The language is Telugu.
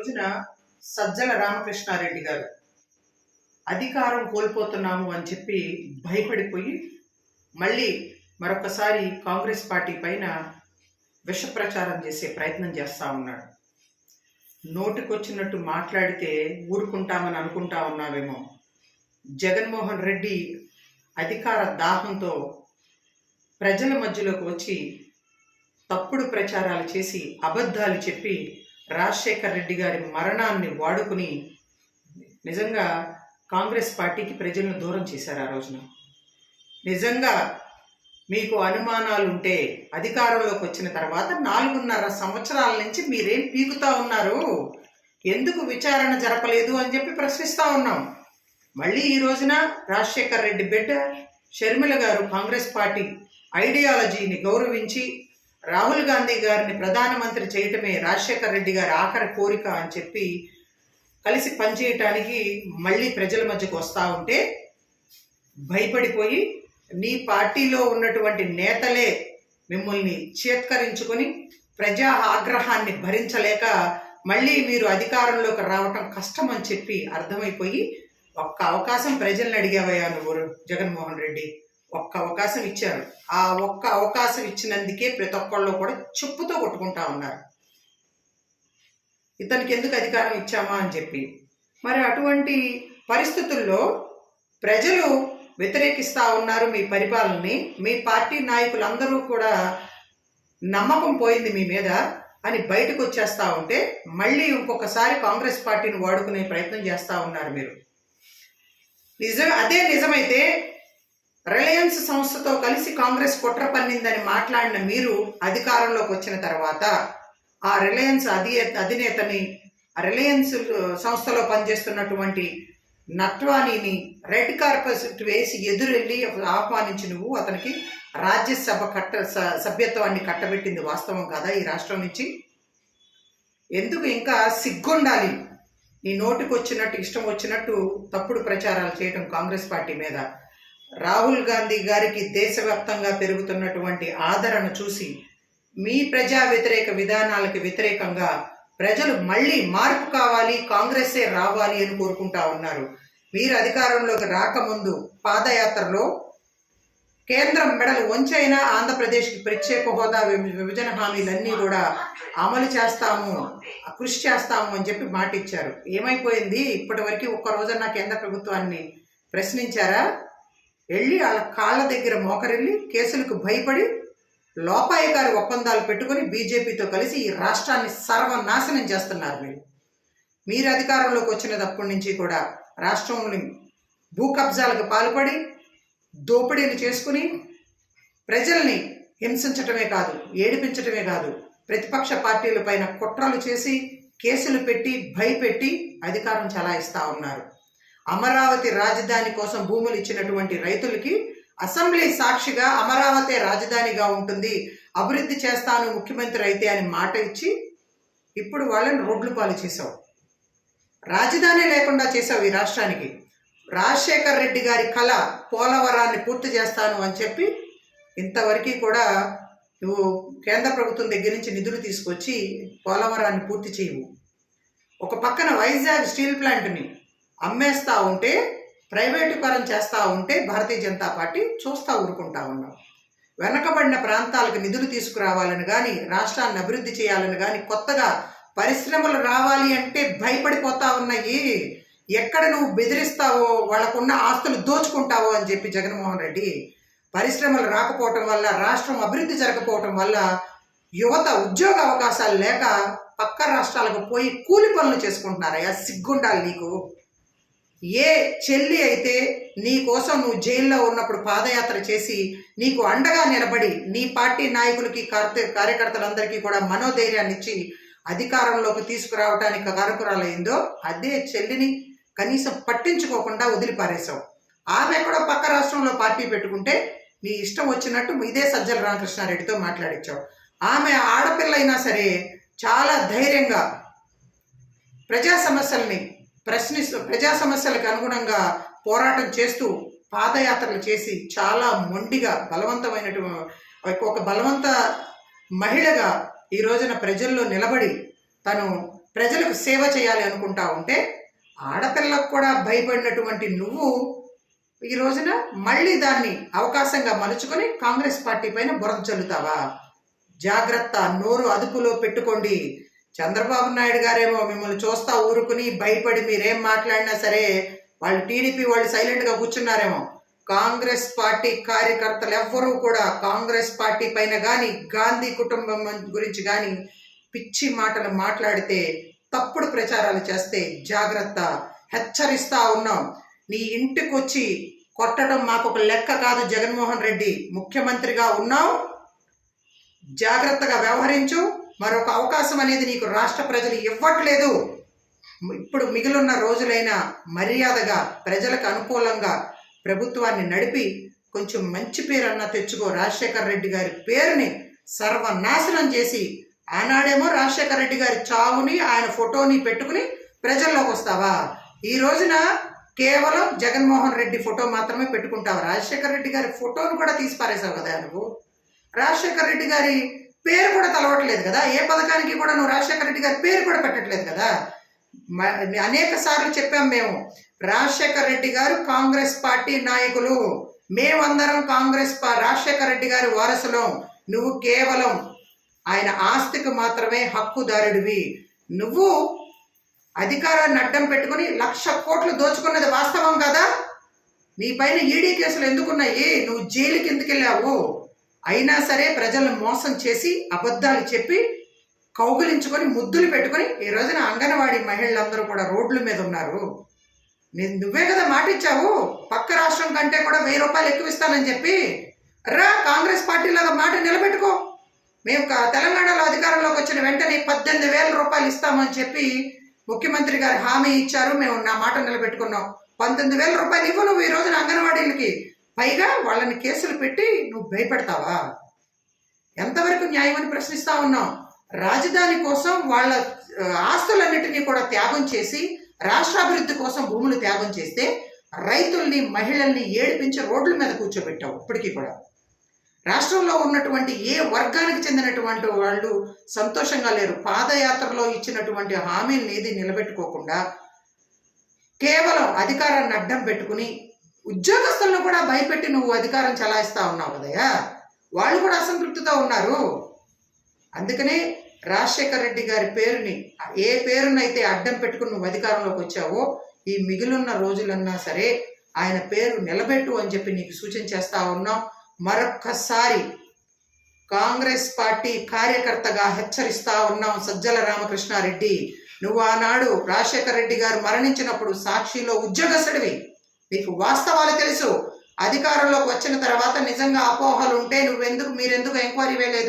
రోజున సజ్జల రామకృష్ణారెడ్డి గారు అధికారం కోల్పోతున్నాము అని చెప్పి భయపడిపోయి మళ్ళీ మరొకసారి కాంగ్రెస్ పార్టీ పైన విష ప్రచారం చేసే ప్రయత్నం చేస్తూ ఉన్నాడు. నోటికొచ్చినట్టు మాట్లాడితే ఊరుకుంటామని అనుకుంటా ఉన్నావేమో. జగన్మోహన్ రెడ్డి అధికార దాహంతో ప్రజల మధ్యలోకి వచ్చి తప్పుడు ప్రచారాలు చేసి అబద్ధాలు చెప్పి రాజశేఖర్ రెడ్డి గారి మరణాన్ని వాడుకుని నిజంగా కాంగ్రెస్ పార్టీకి ప్రజలను దూరం చేశారు. ఆ రోజున నిజంగా మీకు అనుమానాలు ఉంటే అధికారంలోకి వచ్చిన తర్వాత 4.5 సంవత్సరాల నుంచి మీరేం పీకుతా ఉన్నారు, ఎందుకు విచారణ జరపలేదు అని చెప్పి ప్రశ్నిస్తూ ఉన్నాం. మళ్ళీ ఈ రోజున రాజశేఖర్ రెడ్డి బిడ్డ షర్మిల గారు కాంగ్రెస్ పార్టీ ఐడియాలజీని గౌరవించి రాహుల్ గాంధీ గారిని ప్రధానమంత్రి చేయటమే రాజశేఖర్ రెడ్డి గారి ఆఖరి కోరిక అని చెప్పి కలిసి పనిచేయటానికి మళ్ళీ ప్రజల మధ్యకు వస్తూ ఉంటే భయపడిపోయి నీ పార్టీలో ఉన్నటువంటి నేతలే మిమ్మల్ని చేత్కరించుకొని ప్రజా ఆగ్రహాన్ని భరించలేక మళ్ళీ మీరు అధికారంలోకి రావటం కష్టం అని చెప్పి అర్థమైపోయి ఒక్క అవకాశం ప్రజల్ని అడిగావయ్యా నువ్వు జగన్మోహన్ రెడ్డి, ఒక్క అవకాశం ఇచ్చారు. ఆ ఒక్క అవకాశం ఇచ్చినందుకే ప్రతి ఒక్కళ్ళు కూడా చెప్పుతో కొట్టుకుంటా ఉన్నారు, ఇతనికి ఎందుకు అధికారం ఇచ్చామా అని చెప్పి. మరి అటువంటి పరిస్థితుల్లో ప్రజలు వ్యతిరేకిస్తూ ఉన్నారు మీ పరిపాలనని. మీ పార్టీ నాయకులందరూ కూడా నమ్మకం పోయింది మీ మీద అని బయటకు వచ్చేస్తూ ఉంటే మళ్ళీ ఇంకొకసారి కాంగ్రెస్ పార్టీని వాడుకునే ప్రయత్నం చేస్తూ ఉన్నారు మీరు. అదే నిజమైతే రిలయన్స్ సంస్థతో కలిసి కాంగ్రెస్ కుట్ర పన్నిందని మాట్లాడిన మీరు అధికారంలోకి వచ్చిన తర్వాత ఆ రిలయన్స్ అధినేతని, రిలయన్స్ సంస్థలో పనిచేస్తున్నటువంటి నట్వానీని రెడ్ కార్పెట్ వేసి ఎదురెళ్ళి ఆహ్వానించి నువ్వు అతనికి రాజ్యసభ సభ్యత్వాన్ని కట్టబెట్టింది వాస్తవం కదా ఈ రాష్ట్రం నుంచి? ఎందుకు ఇంకా సిగ్గుండాలి నీ నోటికి వచ్చినట్టు ఇష్టం వచ్చినట్టు తప్పుడు ప్రచారాలు చేయటం కాంగ్రెస్ పార్టీ మీద? రాహుల్ గాంధీ గారికి దేశవ్యాప్తంగా పెరుగుతున్నటువంటి ఆదరణ చూసి మీ ప్రజా వ్యతిరేక విధానాలకు వ్యతిరేకంగా ప్రజలు మళ్ళీ మార్పు కావాలి, కాంగ్రెసే రావాలి అని కోరుకుంటా ఉన్నారు. మీరు అధికారంలోకి రాకముందు పాదయాత్రలో కేంద్రం మెడలు వంచైనా ఆంధ్రప్రదేశ్కి ప్రత్యేక హోదా, విభజన హామీలన్నీ కూడా అమలు చేస్తాము, కృషి చేస్తాము అని చెప్పి మాట ఇచ్చారు. ఏమైపోయింది? ఇప్పటి వరకు ఒక్కరోజన్నా కేంద్ర ప్రభుత్వాన్ని ప్రశ్నించారా? వెళ్ళి వాళ్ళ కాళ్ళ దగ్గర మోకరిల్లి కేసులకు భయపడి లోపాయకారి ఒప్పందాలు పెట్టుకుని బీజేపీతో కలిసి ఈ రాష్ట్రాన్ని సర్వనాశనం చేస్తున్నారు. మీరు అధికారంలోకి వచ్చినప్పటి నుంచి కూడా రాష్ట్రంలోని భూ కబ్జాలకు పాల్పడి దోపిడీలు చేసుకుని ప్రజల్ని హింసించటమే కాదు, ఏడిపించటమే కాదు, ప్రతిపక్ష పార్టీల పైన కుట్రలు చేసి కేసులు పెట్టి భయపెట్టి అధికారం చలాయిస్తూ ఉన్నారు. అమరావతి రాజధాని కోసం భూములు ఇచ్చినటువంటి రైతులకి అసెంబ్లీ సాక్షిగా అమరావతి రాజధానిగా ఉంటుంది, అభివృద్ధి చేస్తాను ముఖ్యమంత్రి అయితే అని మాట ఇచ్చి ఇప్పుడు వాళ్ళని రోడ్లు పాలు చేసావు, రాజధాని లేకుండా చేసావు ఈ రాష్ట్రానికి. రాజశేఖర్ రెడ్డి గారి కళ పోలవరాన్ని పూర్తి చేస్తాను అని చెప్పి ఇంతవరకు కూడా నువ్వు కేంద్ర ప్రభుత్వం దగ్గర నుంచి నిధులు తీసుకొచ్చి పోలవరాన్ని పూర్తి చేయవు. ఒక పక్కన వైజాగ్ స్టీల్ ప్లాంట్ని అమ్మేస్తూ ఉంటే, ప్రైవేటీకరణ చేస్తూ ఉంటే భారతీయ జనతా పార్టీ చూస్తూ ఊరుకుంటా ఉన్నాం. వెనకబడిన ప్రాంతాలకు నిధులు తీసుకురావాలని కానీ, రాష్ట్రాన్ని అభివృద్ధి చేయాలని కానీ, కొత్తగా పరిశ్రమలు రావాలి అంటే భయపడిపోతా ఉన్నాయి. ఎక్కడ నువ్వు బెదిరిస్తావో, వాళ్ళకున్న ఆస్తులు దోచుకుంటావో అని చెప్పి జగన్మోహన్ రెడ్డి పరిశ్రమలు రాకపోవటం వల్ల, రాష్ట్రం అభివృద్ధి జరగకపోవటం వల్ల యువత ఉద్యోగ అవకాశాలు లేక పక్క రాష్ట్రాలకు పోయి కూలి పనులు చేసుకుంటున్నారయ్యా. సిగ్గుండాలి నీకు. ఏ చెల్లి అయితే నీ కోసం నువ్వు జైల్లో ఉన్నప్పుడు పాదయాత్ర చేసి నీకు అండగా నిలబడి నీ పార్టీ నాయకులకి కార్యకర్తలందరికీ కూడా మనోధైర్యాన్ని ఇచ్చి అధికారంలోకి తీసుకురావడానికి కారకురాలైందో అదే చెల్లిని కనీసం పట్టించుకోకుండా వదిలిపారేశావు. ఆమె కూడా పక్క రాష్ట్రంలో పార్టీ పెట్టుకుంటే నీ ఇష్టం వచ్చినట్టు ఇదే సజ్జల రామకృష్ణారెడ్డితో మాట్లాడించావు. ఆమె ఆడపిల్ల అయినా సరే చాలా ధైర్యంగా ప్రజా సమస్యలకు అనుగుణంగా పోరాటం చేస్తూ పాదయాత్రలు చేసి చాలా మొండిగా ఒక బలవంత మహిళగా ఈ రోజున ప్రజల్లో నిలబడి తను ప్రజలకు సేవ చేయాలి అనుకుంటా ఉంటే ఆడపిల్లకు కూడా భయపడినటువంటి నువ్వు ఈ రోజున మళ్ళీ దాన్ని అవకాశంగా మలుచుకొని కాంగ్రెస్ పార్టీ పైన బురద చల్లుతావా? జాగ్రత్త, నోరు అదుపులో పెట్టుకోండి. చంద్రబాబు నాయుడు గారేమో మిమ్మల్ని చూస్తా ఊరుకుని భయపడి మీరేం మాట్లాడినా సరే వాళ్ళు టీడీపీ వాళ్ళు సైలెంట్గా కూర్చున్నారేమో. కాంగ్రెస్ పార్టీ కార్యకర్తలు ఎవ్వరూ కూడా కాంగ్రెస్ పార్టీ పైన కానీ గాంధీ కుటుంబం గురించి కానీ పిచ్చి మాటలు మాట్లాడితే, తప్పుడు ప్రచారాలు చేస్తే జాగ్రత్త, హెచ్చరిస్తా ఉన్నాం. నీ ఇంటికి వచ్చి కొట్టడం మాకు ఒక లెక్క కాదు. జగన్మోహన్ రెడ్డి ముఖ్యమంత్రిగా ఉన్నావు, జాగ్రత్తగా వ్యవహరించు. మరొక అవకాశం అనేది నీకు రాష్ట్ర ప్రజలు ఇవ్వట్లేదు. ఇప్పుడు మిగిలిన రోజులైనా మర్యాదగా ప్రజలకు అనుకూలంగా ప్రభుత్వాన్ని నడిపి కొంచెం మంచి పేరన్నా తెచ్చుకో. రాజశేఖర రెడ్డి గారి పేరుని సర్వనాశనం చేసి ఆనాడేమో రాజశేఖర రెడ్డి గారి చావుని ఆయన ఫోటోని పెట్టుకుని ప్రజల్లోకి వస్తావా? ఈ రోజున కేవలం జగన్మోహన్ రెడ్డి ఫోటో మాత్రమే పెట్టుకుంటావు. రాజశేఖర రెడ్డి గారి ఫోటోను కూడా తీసి పారేసావు కదా నువ్వు. రాజశేఖర రెడ్డి గారి పేరు కూడా తలవట్లేదు కదా. ఏ పథకానికి కూడా నువ్వు రాజశేఖర రెడ్డి గారి పేరు కూడా పెట్టట్లేదు కదా. అనేక సార్లు చెప్పాం మేము, రాజశేఖర రెడ్డి గారు కాంగ్రెస్ పార్టీ నాయకులు, మేమందరం రాజశేఖర రెడ్డి గారి వారసులం. నువ్వు కేవలం ఆయన ఆస్తికి మాత్రమే హక్కుదారుడివి. నువ్వు అధికారాన్ని అడ్డం పెట్టుకుని 1,00,000 కోట్లు దోచుకున్నది వాస్తవం కదా. నీ పైన ఈడీ కేసులు ఎందుకున్నాయి? నువ్వు జైలుకి ఎందుకు వెళ్ళావు? అయినా సరే ప్రజలను మోసం చేసి అబద్ధాలు చెప్పి కౌగులించుకొని ముద్దులు పెట్టుకొని ఈ రోజున అంగన్వాడీ మహిళలందరూ కూడా రోడ్ల మీద ఉన్నారు. నువ్వే కదా మాట ఇచ్చావు, పక్క రాష్ట్రం కంటే కూడా 1,000 రూపాయలు ఎక్కువ ఇస్తానని చెప్పి. కాంగ్రెస్ పార్టీలాగా మాట నిలబెట్టుకో. మేము తెలంగాణలో అధికారంలోకి వచ్చిన వెంటనే 18,000 రూపాయలు ఇస్తామని చెప్పి ముఖ్యమంత్రి గారు హామీ ఇచ్చారు. మేము నా మాట నిలబెట్టుకున్నాం. 19,000 రూపాయలు ఇవ్వు నువ్వు ఈ రోజున అంగన్వాడీలకి. పైగా వాళ్ళని కేసులు పెట్టి నువ్వు భయపడతావా? ఎంతవరకు న్యాయం అని ప్రశ్నిస్తా ఉన్నాం. రాజధాని కోసం వాళ్ళ ఆస్తులన్నిటినీ కూడా త్యాగం చేసి రాష్ట్రాభివృద్ధి కోసం భూములు త్యాగం చేస్తే రైతుల్ని మహిళల్ని ఏడిపించి రోడ్ల మీద కూర్చోబెట్టావు. ఇప్పటికీ కూడా రాష్ట్రంలో ఉన్నటువంటి ఏ వర్గానికి చెందినటువంటి వాళ్ళు సంతోషంగా లేరు. పాదయాత్రలో ఇచ్చినటువంటి హామీలను ఏది నిలబెట్టుకోకుండా కేవలం అధికారాన్ని అడ్డం పెట్టుకుని ఉద్యోగస్తులను కూడా భయపెట్టి నువ్వు అధికారం చలాయిస్తా ఉన్నావు కదయా. వాళ్ళు కూడా అసంతృప్తితో ఉన్నారు. అందుకనే రాజశేఖర రెడ్డి గారి పేరుని, ఏ పేరునైతే అడ్డం పెట్టుకుని నువ్వు అధికారంలోకి వచ్చావో ఈ మిగిలిన రోజులన్నా సరే ఆయన పేరు నిలబెట్టు అని చెప్పి నీకు సూచన చేస్తా ఉన్నాం. మరొక్కసారి కాంగ్రెస్ పార్టీ కార్యకర్తగా హెచ్చరిస్తా ఉన్నాం. సజ్జల రామకృష్ణారెడ్డి, నువ్వు ఆనాడు రాజశేఖర రెడ్డి గారు మరణించినప్పుడు సాక్షిలో ఉద్యోగస్తుడివి, నీకు వాస్తవాలు తెలుసు. అధికారంలోకి వచ్చిన తర్వాత నిజంగా అపోహలు ఉంటే మీరెందుకు ఎంక్వైరీ వేయలేదు?